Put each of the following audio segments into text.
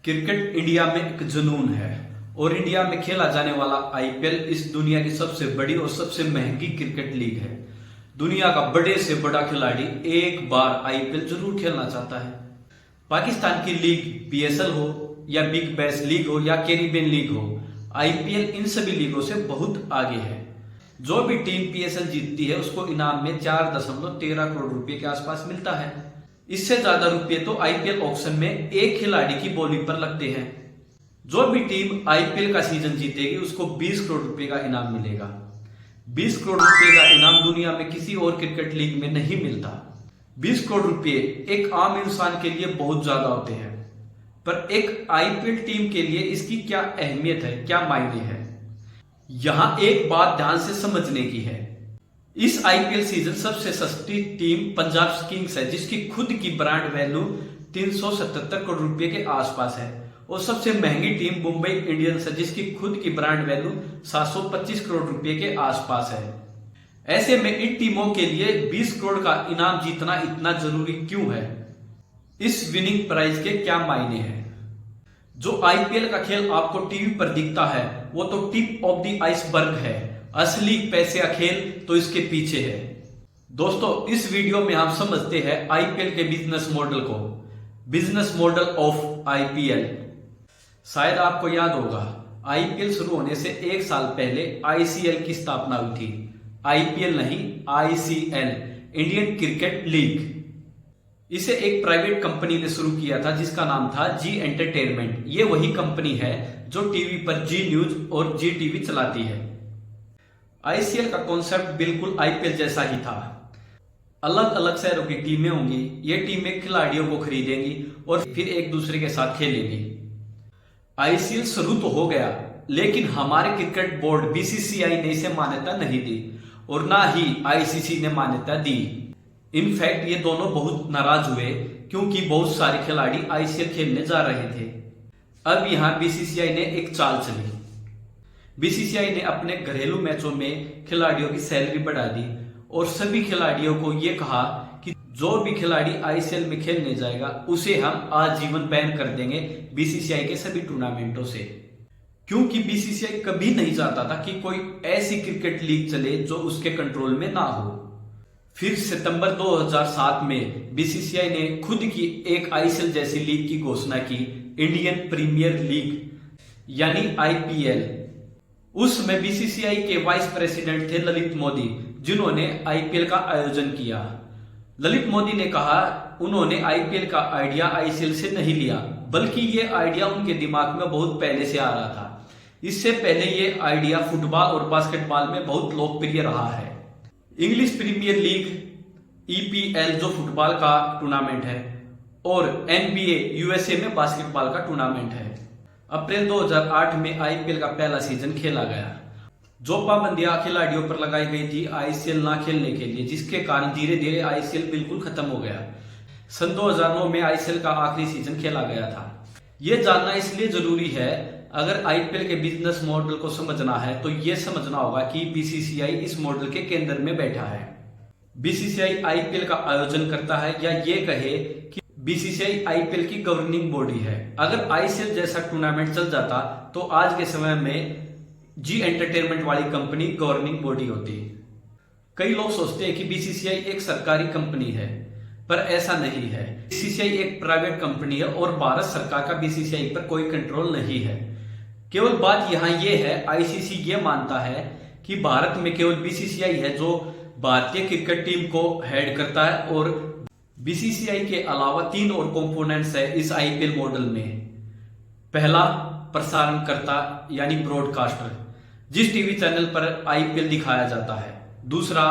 Cricket India में एक जुनून है और इंडिया में खेला जाने वाला आईपीएल इस दुनिया की सबसे बड़ी और सबसे महंगी क्रिकेट लीग है। दुनिया का बड़े से बड़ा खिलाड़ी एक बार आईपीएल जरूर खेलना चाहता है। पाकिस्तान की लीग पीएसएल हो या बिग बैश लीग हो या कैरिबियन लीग हो, आईपीएल इन सभी लीगों से बहुत आगे है। जो भी टीम पीएसएल जीतती है उसको इनाम में 4.13 करोड़ रुपए के आसपास मिलता है। इससे ज्यादा रुपए तो आईपीएल ऑक्शन में एक खिलाड़ी की बोली पर लगते हैं। जो भी टीम आईपीएल का सीजन जीतेगी उसको 20 करोड़ रुपए का इनाम मिलेगा। 20 करोड़ रुपए का इनाम दुनिया में किसी और क्रिकेट लीग में नहीं मिलता। 20 करोड़ रुपए एक आम इंसान के लिए बहुत ज्यादा होते हैं, पर एक आईपीएल टीम के लिए इसकी क्या अहमियत है, क्या मायने हैं, यहां एक बात ध्यान से समझने की है। इस आईपीएल सीजन सबसे सस्ती टीम पंजाब किंग्स है, जिसकी खुद की ब्रांड वैल्यू 377 करोड़ रुपए के आसपास है, और सबसे महंगी टीम मुंबई इंडियंस है, जिसकी खुद की ब्रांड वैल्यू 725 करोड़ रुपए के आसपास है। ऐसे में इन टीमों के लिए 20 करोड़ का इनाम जीतना इतना जरूरी क्यों है? इस विनिंग प्राइज के क्या मायने हैं? जो आईपीएल का खेल आपको टीवी पर दिखता है वो तो टिप ऑफ द आइसबर्ग है। असली पैसे का खेल तो इसके पीछे है। दोस्तों, इस वीडियो में हम समझते हैं आईपीएल के बिजनेस मॉडल को, बिजनेस मॉडल ऑफ आईपीएल। शायद आपको याद होगा, आईपीएल शुरू होने से एक साल पहले आईसीएल की स्थापना हुई थी। आईपीएल नहीं, आईसीएल, इंडियन क्रिकेट लीग। इसे एक प्राइवेट कंपनी ने शुरू किया था जिसका नाम था जी एंटरटेनमेंट। ये वही कंपनी है जो टीवी पर जी न्यूज और जी टीवी चलाती है। आईसीएल का कॉन्सेप्ट बिल्कुल आईपीएल जैसा ही था। अलग अलग शहरों की टीमें होंगी, ये टीमें खिलाड़ियों को खरीदेंगी और फिर एक दूसरे के साथ खेलेंगी। आईसीएल शुरू तो हो गया, लेकिन हमारे क्रिकेट बोर्ड बीसीसीआई ने इसे मान्यता नहीं दी और ना ही आईसीसी ने मान्यता दी। इनफैक्ट ये दोनों बहुत नाराज हुए क्योंकि बहुत सारे खिलाड़ी आईसीएल खेलने जा रहे थे। अब यहां बीसीसीआई ने एक चाल चली। बीसीसीआई ने अपने घरेलू मैचों में खिलाड़ियों की सैलरी बढ़ा दी और सभी खिलाड़ियों को यह कहा कि जो भी खिलाड़ी आईसीएल में खेलने जाएगा उसे हम आजीवन बैन कर देंगे बीसीसीआई के सभी टूर्नामेंटों से। क्योंकि बीसीसीआई कभी नहीं चाहता था कि कोई ऐसी क्रिकेट लीग चले जो उसके कंट्रोल में ना हो। फिर सितंबर 2007 में बीसीसीआई ने खुद की एक आईसीएल जैसी लीग की घोषणा की, इंडियन प्रीमियर लीग यानी आईपीएल। उसमें बीसीसीआई के वाइस प्रेसिडेंट थे ललित मोदी, जिन्होंने आईपीएल का आयोजन किया। ललित मोदी ने कहा उन्होंने आईपीएल का आइडिया आईसीएल से नहीं लिया, बल्कि ये आइडिया उनके दिमाग में बहुत पहले से आ रहा था। इससे पहले ये आइडिया फुटबॉल और बास्केटबॉल में बहुत लोकप्रिय रहा है। इंग्लिश प्रीमियर लीग ईपीएल जो फुटबॉल का टूर्नामेंट है और एनबीए यूएसए में बास्केटबॉल का टूर्नामेंट है। अप्रैल 2008 में आईपीएल का पहला सीजन खेला गया। जो पाबंदियां खिलाड़ियों पर लगाई गई थी आईसीएल ना खेलने के लिए, जिसके कारण धीरे धीरे आईसीएल बिल्कुल खत्म हो गया। सन 2009 में आईसीएल का आखिरी सीजन खेला गया था। यह जानना इसलिए जरूरी है, अगर आईपीएल के बिजनेस मॉडल को समझना है तो यह समझना होगा कि बीसीसीआई इस मॉडल के केंद्र में बैठा है। बीसीसीआई आईपीएल का आयोजन करता है, या ये कहे कि बीसीसीआई आईपीएल की गवर्निंग बॉडी है। अगर आईसीएल जैसा टूर्नामेंट चल जाता तो आज के समय में जी एंटरटेनमेंट वाली कंपनी गवर्निंग बॉडी होती। कई लोग सोचते हैं कि बीसीसीआई एक सरकारी कंपनी है, पर ऐसा नहीं है। बीसीसीआई एक प्राइवेट कंपनी है और भारत सरकार का बीसीसीआई पर कोई कंट्रोल नहीं है। केवल बात यहां यह है, आईसीसी ये मानता है कि भारत में केवल बीसीसीआई है जो भारतीय क्रिकेट टीम को हेड करता है, और बीसीसीआई के अलावा 3 और कंपोनेंट्स है इस आईपीएल मॉडल में। पहला, प्रसारणकर्ता यानी ब्रॉडकास्टर, जिस टीवी चैनल पर आईपीएल दिखाया जाता है। दूसरा,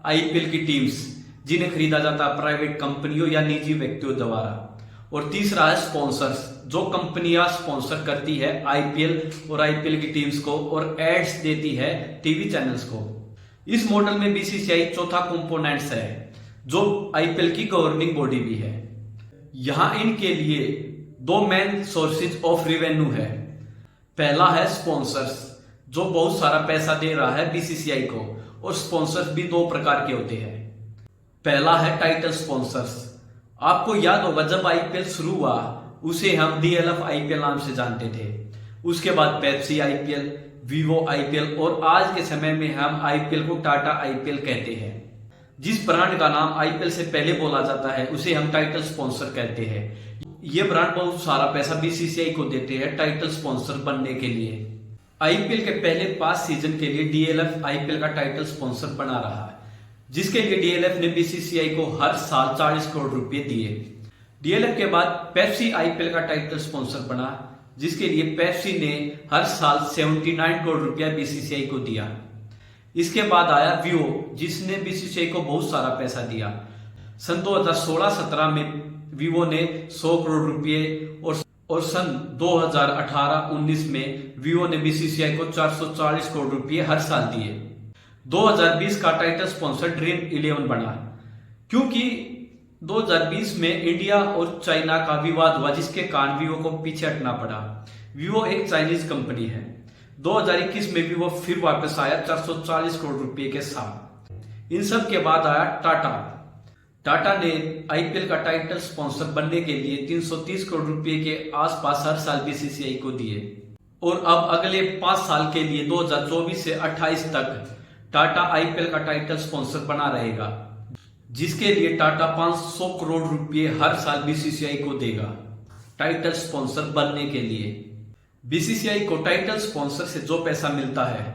आईपीएल की टीम्स, जिन्हें खरीदा जाता है प्राइवेट कंपनियों या निजी व्यक्तियों द्वारा। और तीसरा है स्पॉन्सर्स, जो कंपनियां स्पॉन्सर करती है आईपीएल और आईपीएल की टीम्स को और एड्स देती है टीवी चैनल्स को। इस मॉडल में बीसीसीआई चौथा कंपोनेंट्स है, जो आईपीएल की गवर्निंग बॉडी भी है। यहां इनके लिए 2 मेन सोर्सेज ऑफ रेवेन्यू है। पहला है स्पॉन्सर्स, जो बहुत सारा पैसा दे रहा है बीसीसीआई को, और स्पॉन्सर्स भी 2 प्रकार के होते हैं। पहला है टाइटल स्पॉन्सर्स। आपको याद होगा जब आईपीएल शुरू हुआ उसे हम DLF IPL नाम से जानते थे। उसके बाद पेप्सी IPL, वीवो IPL और आज के समय में हम IPL को टाटा IPL कहते हैं। जिस ब्रांड का नाम IPL से पहले बोला जाता है उसे हम टाइटल स्पॉन्सर कहते हैं। ये ब्रांड बहुत सारा पैसा BCCI को देते हैं टाइटल स्पॉन्सर बनने के लिए। IPL के पहले 5 सीजन के लिए DLF IPL का टाइटल स्पॉन्सर बना रहा है, जिसके लिए DLF ने BCCI को हर साल 40 करोड़ रुपए दिए। DLF के बाद पेप्सी IPL का टाइटल स्पॉन्सर बना, जिसके लिए पेप्सी ने हर साल 79 करोड़ रुपया BCCI को दिया। इसके बाद आया वीवो, जिसने BCCI को बहुत सारा पैसा दिया। सन 2016-17 में वीवो ने 100 करोड़ रुपए और सन 2018-19 में वीवो ने BCCI को 440 करोड़ रुपए हर साल दिए। 2020 का टाइटल स्पॉन्सर ड्रीम 11 बना, क्योंकि 2020 में इंडिया और चाइना का विवाद हुआ, जिसके कारण वीवो को पीछे हटना पड़ा। वीवो एक चाइनीज कंपनी है। 2021 में वीवो फिर वापस आया 440 करोड़ रुपए के साथ। इन सब के बाद आया टाटा ने IPL का टाइटल स्पॉन्सर बनने के लिए 330 करोड़ रुपए के आसपास हर साल BCCI को दिए। और अब अगले 5 साल के लिए 2024 से 28 तक टाटा IPL का टाइटल स्पॉन्सर बना रहेगा, जिसके लिए टाटा 500 करोड़ रुपए हर साल BCCI को देगा टाइटल स्पॉन्सर बनने के लिए। BCCI को टाइटल स्पॉन्सर से जो पैसा मिलता है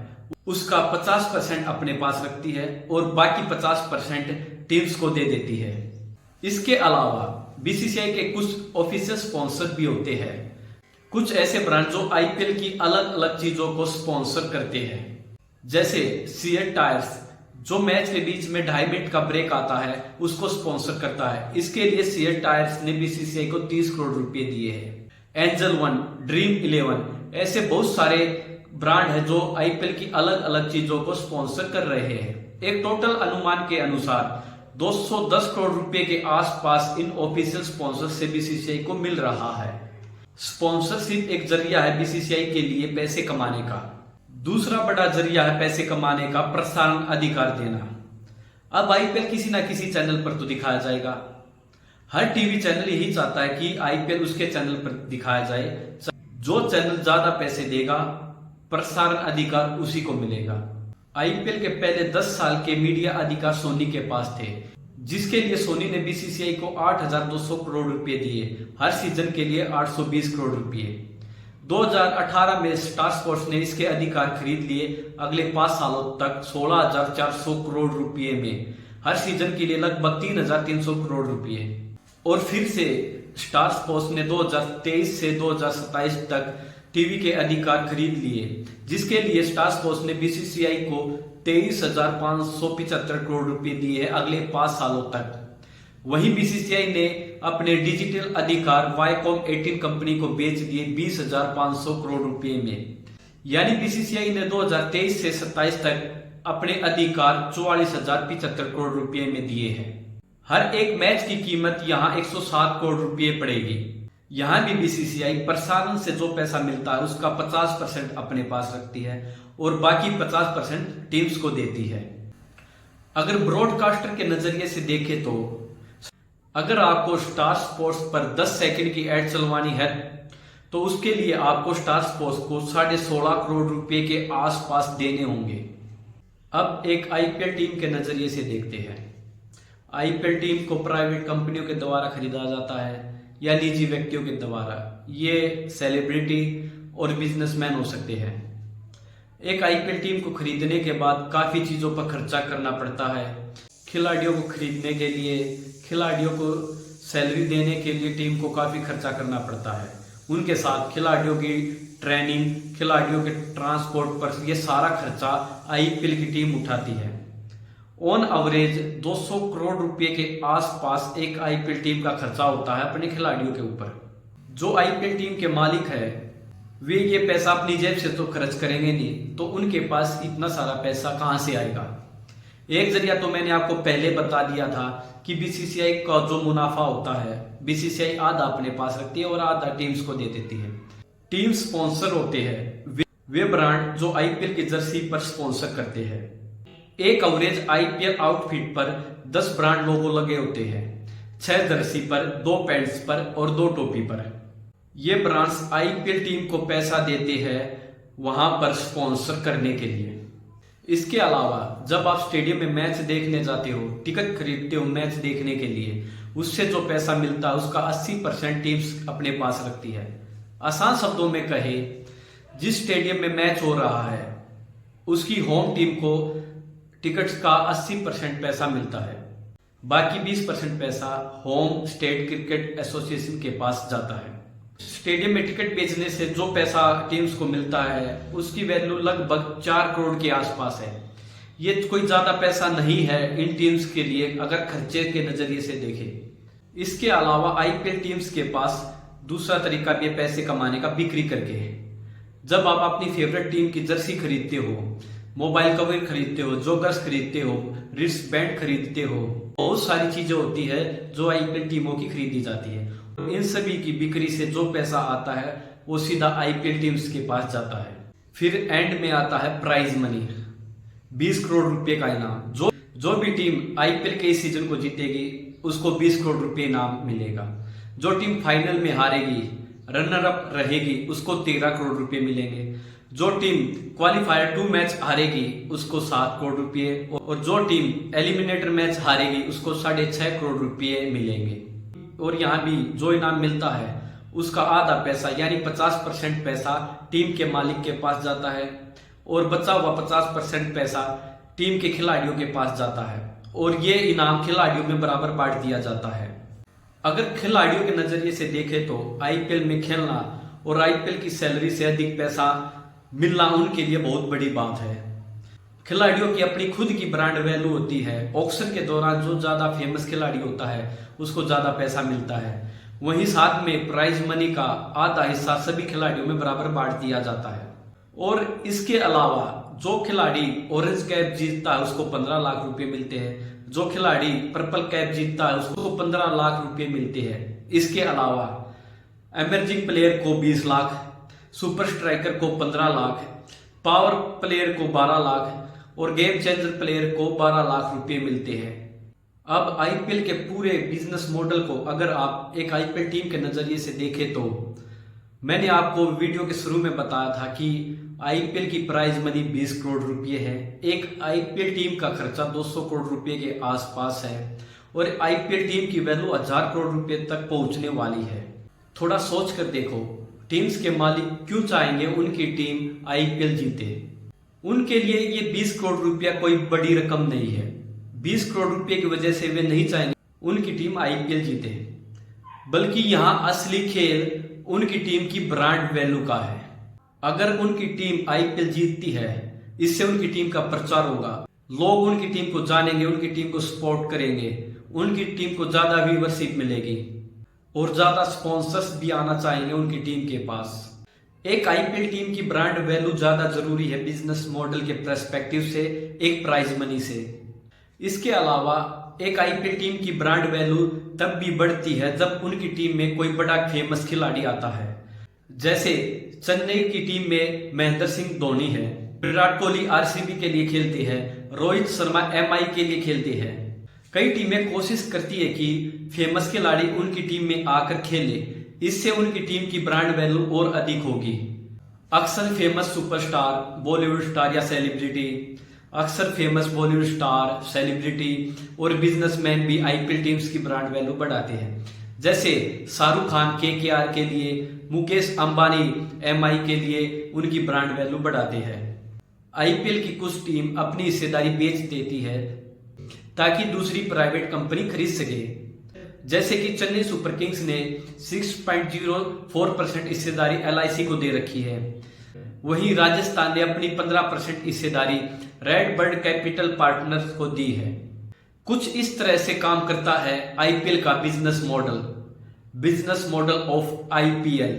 उसका 50% अपने पास रखती है और बाकी 50% टीम्स को दे देती है। इसके अलावा BCCI के कुछ ऑफिशियल स्पॉन्सर भी होते हैं, कुछ ऐसे ब्रांड जो IPL की अलग अलग चीजों को स्पॉन्सर करते हैं, जैसे सीएट टायर्स, जो मैच के बीच में 2.5 मिनट का ब्रेक आता है उसको स्पॉन्सर करता है। इसके लिए सीएट टायर्स ने BCCI को 30 करोड़ रुपए दिए हैं। एंजल वन, ड्रीम 11, ऐसे बहुत सारे ब्रांड है जो IPL की अलग अलग चीजों को स्पॉन्सर कर रहे हैं। एक टोटल अनुमान के अनुसार 210 करोड़ रुपए के आसपास इन ऑफिशियल स्पॉन्सर से BCCI को मिल रहा है। स्पॉन्सरशिप एक जरिया है BCCI के लिए पैसे कमाने का। दूसरा बड़ा जरिया है पैसे कमाने का प्रसारण अधिकार देना। अब IPL किसी ना किसी चैनल पर तो दिखाया जाएगा। हर टीवी चैनल यही चाहता है कि IPL उसके चैनल पर दिखाया जाए। जो चैनल ज्यादा पैसे देगा प्रसारण अधिकार उसी को मिलेगा। IPL के पहले 10 साल के मीडिया अधिकार सोनी के पास थे, जिसके लिए सोनी ने BCCI को 8,200 करोड़ रुपए दिए, हर सीजन के लिए 820 करोड़ रुपए। 2018 में स्टार स्पोर्ट्स ने इसके अधिकार खरीद लिए अगले 5 सालों तक 16,400 करोड़ रुपए में, हर सीजन के लिए लगभग 3,300 करोड़ रुपए। और फिर से स्टार स्पोर्ट्स ने 2023 से 2027 तक टीवी के अधिकार खरीद लिए, जिसके लिए स्टार स्पोर्ट्स ने BCCI को 23,575 करोड़ रुपए दिए हैं अगले 5 सालों तक। वहीं BCCI ने अपने डिजिटल अधिकार वाईकॉम 18 कंपनी को बेच दिए 20,500 करोड़ रुपए में। यानी BCCI ने 2023 से 27 तक अपने अधिकार 44,075 करोड़ रुपए में दिए हैं। हर एक मैच की कीमत यहाँ 107 करोड़ रुपए पड़ेगी। यहाँ भी BCCI प्रसारण से जो पैसा मिलता है उसका 50% अपने पास रखती है और बाकी 50% टीम्स को देती है। अगर ब्रॉडकास्टर के नजरिए से देखें तो अगर आपको स्टार स्पोर्ट्स पर 10 सेकंड की एड चलवानी है तो उसके लिए आपको स्टार स्पोर्ट्स को 16.5 करोड़ रुपए के आसपास देने होंगे। अब एक IPL टीम के नजरिए से देखते हैं। IPL टीम को प्राइवेट कंपनियों के द्वारा खरीदा जाता है या निजी व्यक्तियों के द्वारा। ये सेलिब्रिटी और बिजनेसमैन हो सकते हैं। एक IPL टीम को खरीदने के बाद काफी चीजों पर खर्चा करना पड़ता है। खिलाड़ियों को खरीदने के लिए, खिलाड़ियों को सैलरी देने के लिए टीम को काफी खर्चा करना पड़ता है। उनके साथ खिलाड़ियों की ट्रेनिंग, खिलाड़ियों के ट्रांसपोर्ट पर ये सारा खर्चा IPL की टीम उठाती है। ऑन एवरेज 200 करोड़ रुपए के आसपास एक IPL टीम का खर्चा होता है अपने खिलाड़ियों के ऊपर। जो IPL टीम के मालिक है वे ये पैसा अपनी जेब से तो खर्च करेंगे नहीं, तो उनके पास इतना सारा पैसा कहां से आएगा। एक जरिया तो मैंने आपको पहले बता दिया था कि BCCI का जो मुनाफा होता है BCCI आधा अपने पास रखती है और आधा टीम्स को दे देती है। टीम स्पॉन्सर होते हैं वे ब्रांड जो IPL की जर्सी पर स्पॉन्सर करते हैं। एक एवरेज IPL आउटफिट पर 10 ब्रांड लोगो लगे होते हैं, 6 जर्सी पर, 2 पैंट्स पर और 2 टोपी पर। ये ब्रांड्स आईपीएल टीम को पैसा देते हैं वहां पर स्पॉन्सर करने के लिए। इसके अलावा जब आप स्टेडियम में मैच देखने जाते हो, टिकट खरीदते हो मैच देखने के लिए, उससे जो पैसा मिलता है उसका 80% टीम्स अपने पास रखती है। आसान शब्दों में कहे, जिस स्टेडियम में मैच हो रहा है उसकी होम टीम को टिकट्स का 80% पैसा मिलता है, बाकी 20% पैसा होम स्टेट क्रिकेट एसोसिएशन के पास जाता है। स्टेडियम में टिकट बेचने से जो पैसा टीम्स को मिलता है उसकी वैल्यू लगभग 4 करोड़ के आसपास है। ये कोई ज्यादा पैसा नहीं है इन टीम्स के लिए अगर खर्चे के नजरिए से देखें। इसके अलावा आईपीएल टीम्स के पास दूसरा तरीका भी है पैसे कमाने का, बिक्री करके। जब आप अपनी फेवरेट टीम की जर्सी खरीदते हो, मोबाइल कवर खरीदते हो, जॉगर्स खरीदते हो, रिस्ट बैंड खरीदते हो, बहुत सारी चीजें होती है जो आईपीएल टीमों की खरीदी जाती है। इन सभी की बिक्री से जो पैसा आता है वो सीधा आईपीएल टीम्स के पास जाता है। फिर एंड में आता है प्राइज मनी, 20 करोड़ रुपए का इनाम। जो भी टीम आईपीएल के इस सीजन को जीतेगी उसको 20 करोड़ रुपए इनाम मिलेगा। जो टीम फाइनल में हारेगी, रनर अप रहेगी, उसको 13 करोड़ रुपए मिलेंगे। जो टीम क्वालिफायर 2 मैच हारेगी उसको 7 करोड़ रुपए, और जो टीम एलिमिनेटर मैच हारेगी उसको 6.5 करोड़ रुपए मिलेंगे। और यहाँ भी जो इनाम मिलता है उसका आधा पैसा यानी 50% पैसा टीम के मालिक के पास जाता है, और बचा हुआ 50% पैसा टीम के खिलाड़ियों के पास जाता है, और ये इनाम खिलाड़ियों में बराबर बांट दिया जाता है। अगर खिलाड़ियों के नजरिए से देखें तो आईपीएल में खेलना और आईपीएल की सैलरी से अधिक पैसा मिलना उनके लिए बहुत बड़ी बात है। खिलाड़ियों की अपनी खुद की ब्रांड वैल्यू होती है। ऑक्शन के दौरान जो ज्यादा फेमस खिलाड़ी होता है उसको ज्यादा पैसा मिलता है। वहीं साथ में प्राइज मनी का आधा हिस्सा सभी खिलाड़ियों में बराबर बांट दिया जाता है। और इसके अलावा जो खिलाड़ी ऑरेंज कैप जीतता है उसको 15 लाख रुपए मिलते हैं। जो खिलाड़ी पर्पल कैप जीतता है उसको 15 लाख रुपए मिलते हैं। इसके अलावा एमर्जिंग प्लेयर को 20 लाख, सुपर स्ट्राइकर को 15 लाख, पावर प्लेयर को 12 लाख और गेम चेंजर प्लेयर को 12 लाख रुपए मिलते हैं। अब आईपीएल के पूरे बिजनेस मॉडल को अगर आप एक आईपीएल टीम के नजरिए से देखें तो मैंने आपको वीडियो के शुरू में बताया था कि आईपीएल की प्राइज मनी 20 करोड़ रुपए है। एक आईपीएल टीम का खर्चा 200 करोड़ रुपए के आसपास है, और आईपीएल टीम की वैल्यू 1000 करोड़ रुपए तक पहुंचने वाली है। थोड़ा सोच कर देखो, टीम्स के मालिक क्यों चाहेंगे उनकी टीम आईपीएल जीते? उनके लिए ये 20 करोड़ रुपया कोई बड़ी रकम नहीं है। 20 करोड़ रुपए की वजह से वे नहीं चाहेंगे उनकी टीम आईपीएल जीते, बल्कि यहाँ असली खेल उनकी टीम की ब्रांड वैल्यू का है। अगर उनकी टीम आईपीएल जीतती है, इससे उनकी टीम का प्रचार होगा, लोग उनकी टीम को जानेंगे, उनकी टीम को सपोर्ट करेंगे, उनकी टीम को ज्यादा व्यूवरशिप मिलेगी और ज्यादा स्पॉन्सर्स भी आना चाहेंगे उनकी टीम के पास। एक आईपीएल टीम की ब्रांड वैल्यू ज्यादा जरूरी है बिजनेस मॉडल के पर्सपेक्टिव से, एक प्राइज मनी से। इसके अलावा एक आईपीएल टीम की ब्रांड वैल्यू तब भी बढ़ती है जब उनकी टीम में कोई बड़ा फेमस खिलाड़ी आता है। जैसे चेन्नई की टीम में महेंद्र सिंह धोनी है, विराट कोहली आरसीबी के लिए खेलते हैं, रोहित शर्मा एमआई के लिए खेलते हैं। कई टीमें कोशिश करती है कि फेमस खिलाड़ी उनकी टीम में आकर खेले, इससे उनकी टीम की ब्रांड वैल्यू और अधिक होगी। अक्सर फेमस सुपरस्टार, बॉलीवुड स्टार या सेलिब्रिटी, अक्सर फेमस बॉलीवुड स्टार, सेलिब्रिटी और बिजनेसमैन भी आईपीएल टीम्स की ब्रांड वैल्यू बढ़ाते हैं। जैसे शाहरुख खान केकेआर के लिए, मुकेश अंबानी एमआई के लिए उनकी ब्रांड वैल्यू बढ़ाते हैं। आईपीएल की कुछ टीम अपनी हिस्सेदारी बेच देती है ताकि दूसरी प्राइवेट कंपनी खरीद सके। जैसे कि चेन्नई सुपर किंग्स ने 6.04% हिस्सेदारी एलआईसी को दे रखी है। वहीं राजस्थान ने अपनी 15% हिस्सेदारी रेड बर्ड कैपिटल पार्टनर्स को दी है। कुछ इस तरह से काम करता है आईपीएल का बिजनेस मॉडल ऑफ आईपीएल।